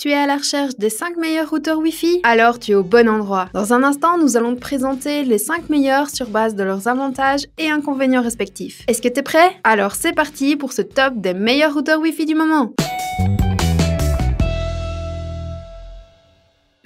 Tu es à la recherche des 5 meilleurs routeurs Wi-Fi? Alors tu es au bon endroit. Dans un instant, nous allons te présenter les 5 meilleurs sur base de leurs avantages et inconvénients respectifs. Est-ce que t'es prêt? Alors c'est parti pour ce top des meilleurs routeurs Wi-Fi du moment.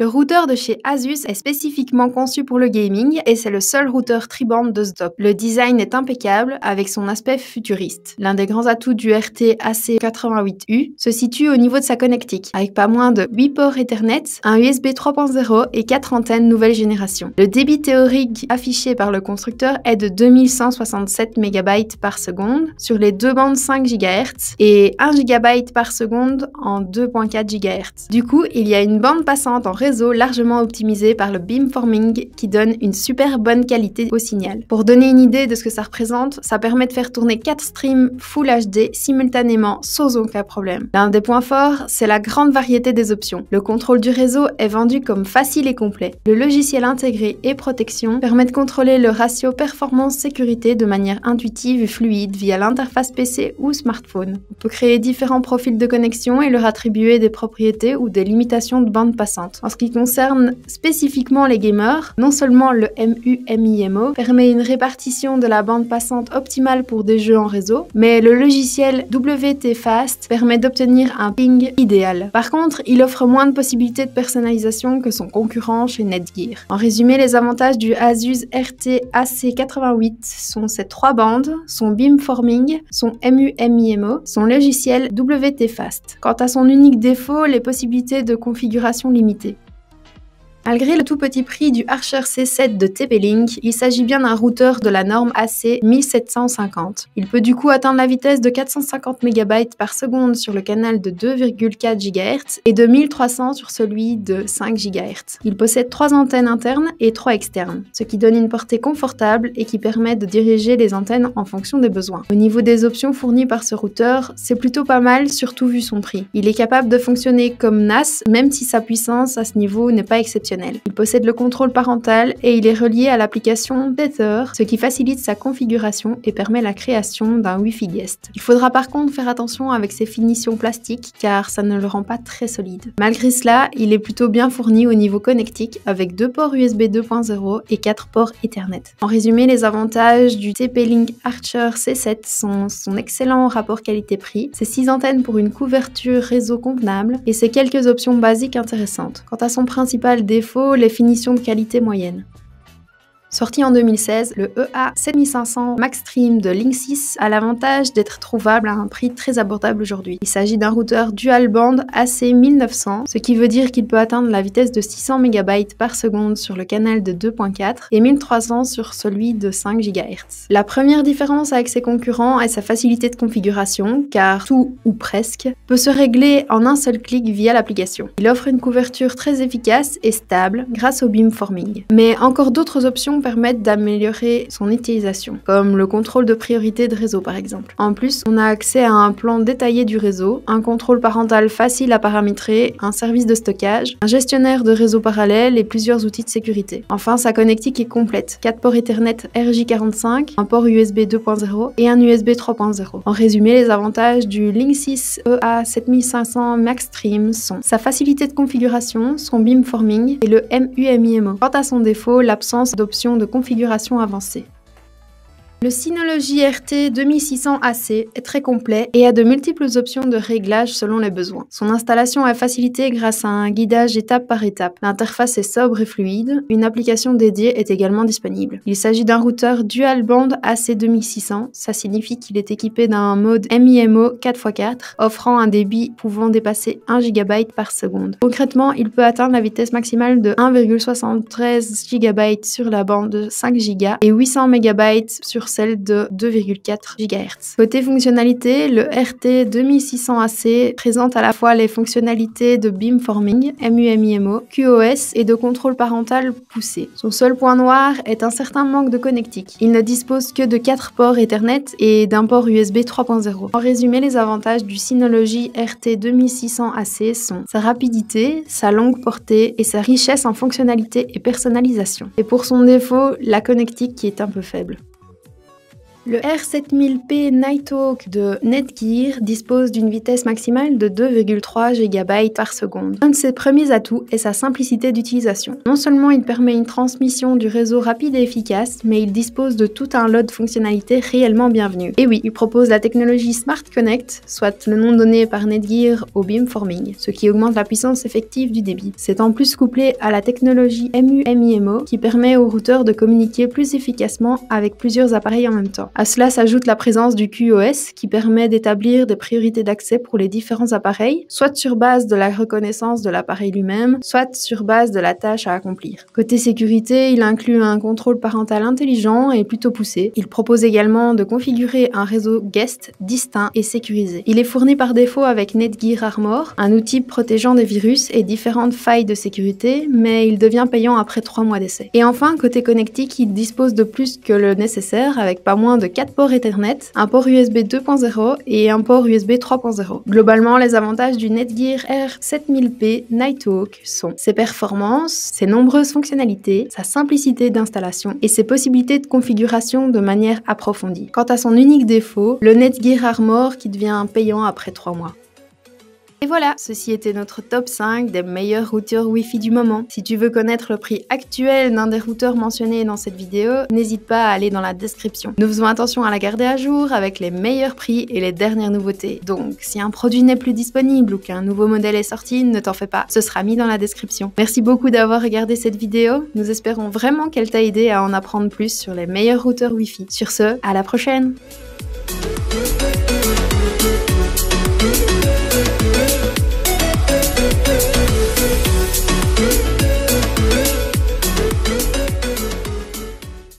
Le routeur de chez Asus est spécifiquement conçu pour le gaming et c'est le seul routeur tri-band de ce top. Le design est impeccable avec son aspect futuriste. L'un des grands atouts du RT-AC88U se situe au niveau de sa connectique, avec pas moins de 8 ports Ethernet, un USB 3.0 et 4 antennes nouvelle génération. Le débit théorique affiché par le constructeur est de 2167 MB par seconde sur les deux bandes 5 GHz et 1 GB par seconde en 2.4 GHz. Du coup, il y a une bande passante en réseau largement optimisé par le beamforming qui donne une super bonne qualité au signal. Pour donner une idée de ce que ça représente, ça permet de faire tourner 4 streams Full HD simultanément sans aucun problème. L'un des points forts, c'est la grande variété des options. Le contrôle du réseau est vendu comme facile et complet. Le logiciel intégré et protection permet de contrôler le ratio performance-sécurité de manière intuitive et fluide via l'interface PC ou smartphone. On peut créer différents profils de connexion et leur attribuer des propriétés ou des limitations de bande passante. En ce qui concerne spécifiquement les gamers, non seulement le MU-MIMO permet une répartition de la bande passante optimale pour des jeux en réseau, mais le logiciel WT-Fast permet d'obtenir un ping idéal. Par contre, il offre moins de possibilités de personnalisation que son concurrent chez Netgear. En résumé, les avantages du Asus RT-AC88 sont ses 3 bandes, son beamforming, son MU-MIMO, son logiciel WT-Fast. Quant à son unique défaut, les possibilités de configuration limitées. Malgré le tout petit prix du Archer C7 de TP-Link, il s'agit bien d'un routeur de la norme AC 1750. Il peut du coup atteindre la vitesse de 450 MB par seconde sur le canal de 2,4 GHz et de 1300 sur celui de 5 GHz. Il possède 3 antennes internes et 3 externes, ce qui donne une portée confortable et qui permet de diriger les antennes en fonction des besoins. Au niveau des options fournies par ce routeur, c'est plutôt pas mal, surtout vu son prix. Il est capable de fonctionner comme NAS, même si sa puissance à ce niveau n'est pas exceptionnelle. Il possède le contrôle parental et il est relié à l'application Tether, ce qui facilite sa configuration et permet la création d'un Wi-Fi guest. Il faudra par contre faire attention avec ses finitions plastiques car ça ne le rend pas très solide. Malgré cela, il est plutôt bien fourni au niveau connectique avec 2 ports USB 2.0 et 4 ports Ethernet. En résumé, les avantages du TP-Link Archer C7 sont son excellent rapport qualité-prix, ses 6 antennes pour une couverture réseau convenable et ses quelques options basiques intéressantes. Quant à son principal défaut, les finitions de qualité moyenne. Sorti en 2016, le EA7500 Maxstream de Linksys a l'avantage d'être trouvable à un prix très abordable aujourd'hui. Il s'agit d'un routeur dual band AC1900, ce qui veut dire qu'il peut atteindre la vitesse de 600 MB par seconde sur le canal de 2.4 et 1300 sur celui de 5 GHz. La première différence avec ses concurrents est sa facilité de configuration, car tout, ou presque, peut se régler en un seul clic via l'application. Il offre une couverture très efficace et stable grâce au beamforming. Mais encore d'autres options permettent d'améliorer son utilisation, comme le contrôle de priorité de réseau par exemple. En plus, on a accès à un plan détaillé du réseau, un contrôle parental facile à paramétrer, un service de stockage, un gestionnaire de réseau parallèle et plusieurs outils de sécurité. Enfin, sa connectique est complète. 4 ports Ethernet RJ45, un port USB 2.0 et un USB 3.0. En résumé, les avantages du Linksys EA7500 Maxstream sont sa facilité de configuration, son beamforming et le MU-MIMO. Quant à son défaut, l'absence d'options de configuration avancée. Le Synology RT2600AC est très complet et a de multiples options de réglage selon les besoins. Son installation est facilitée grâce à un guidage étape par étape. L'interface est sobre et fluide. Une application dédiée est également disponible. Il s'agit d'un routeur dual band AC2600. Ça signifie qu'il est équipé d'un mode MIMO 4x4, offrant un débit pouvant dépasser 1 GB par seconde. Concrètement, il peut atteindre la vitesse maximale de 1,73 GB sur la bande de 5 Go et 800 MB sur celle de 2,4 GHz. Côté fonctionnalité, le RT2600AC présente à la fois les fonctionnalités de beamforming, MU-MIMO, QoS et de contrôle parental poussé. Son seul point noir est un certain manque de connectique. Il ne dispose que de 4 ports Ethernet et d'un port USB 3.0. En résumé, les avantages du Synology RT2600AC sont sa rapidité, sa longue portée et sa richesse en fonctionnalités et personnalisation. Et pour son défaut, la connectique qui est un peu faible. Le R7000P Nighthawk de Netgear dispose d'une vitesse maximale de 2,3 GB par seconde. Un de ses premiers atouts est sa simplicité d'utilisation. Non seulement il permet une transmission du réseau rapide et efficace, mais il dispose de tout un lot de fonctionnalités réellement bienvenues. Et oui, il propose la technologie Smart Connect, soit le nom donné par Netgear au beamforming, ce qui augmente la puissance effective du débit. C'est en plus couplé à la technologie MU-MIMO qui permet au routeur de communiquer plus efficacement avec plusieurs appareils en même temps. À cela s'ajoute la présence du QoS qui permet d'établir des priorités d'accès pour les différents appareils, soit sur base de la reconnaissance de l'appareil lui-même, soit sur base de la tâche à accomplir. Côté sécurité, il inclut un contrôle parental intelligent et plutôt poussé. Il propose également de configurer un réseau guest distinct et sécurisé. Il est fourni par défaut avec Netgear Armor, un outil protégeant des virus et différentes failles de sécurité, mais il devient payant après 3 mois d'essai. Et enfin, côté connectique, il dispose de plus que le nécessaire avec pas moins de 4 ports Ethernet, un port USB 2.0 et un port USB 3.0. Globalement, les avantages du Netgear R7000P Nighthawk sont ses performances, ses nombreuses fonctionnalités, sa simplicité d'installation et ses possibilités de configuration de manière approfondie. Quant à son unique défaut, le Netgear Armor qui devient payant après 3 mois. Et voilà, ceci était notre top 5 des meilleurs routeurs Wi-Fi du moment. Si tu veux connaître le prix actuel d'un des routeurs mentionnés dans cette vidéo, n'hésite pas à aller dans la description. Nous faisons attention à la garder à jour avec les meilleurs prix et les dernières nouveautés. Donc, si un produit n'est plus disponible ou qu'un nouveau modèle est sorti, ne t'en fais pas, ce sera mis dans la description. Merci beaucoup d'avoir regardé cette vidéo. Nous espérons vraiment qu'elle t'a aidé à en apprendre plus sur les meilleurs routeurs Wi-Fi. Sur ce, à la prochaine!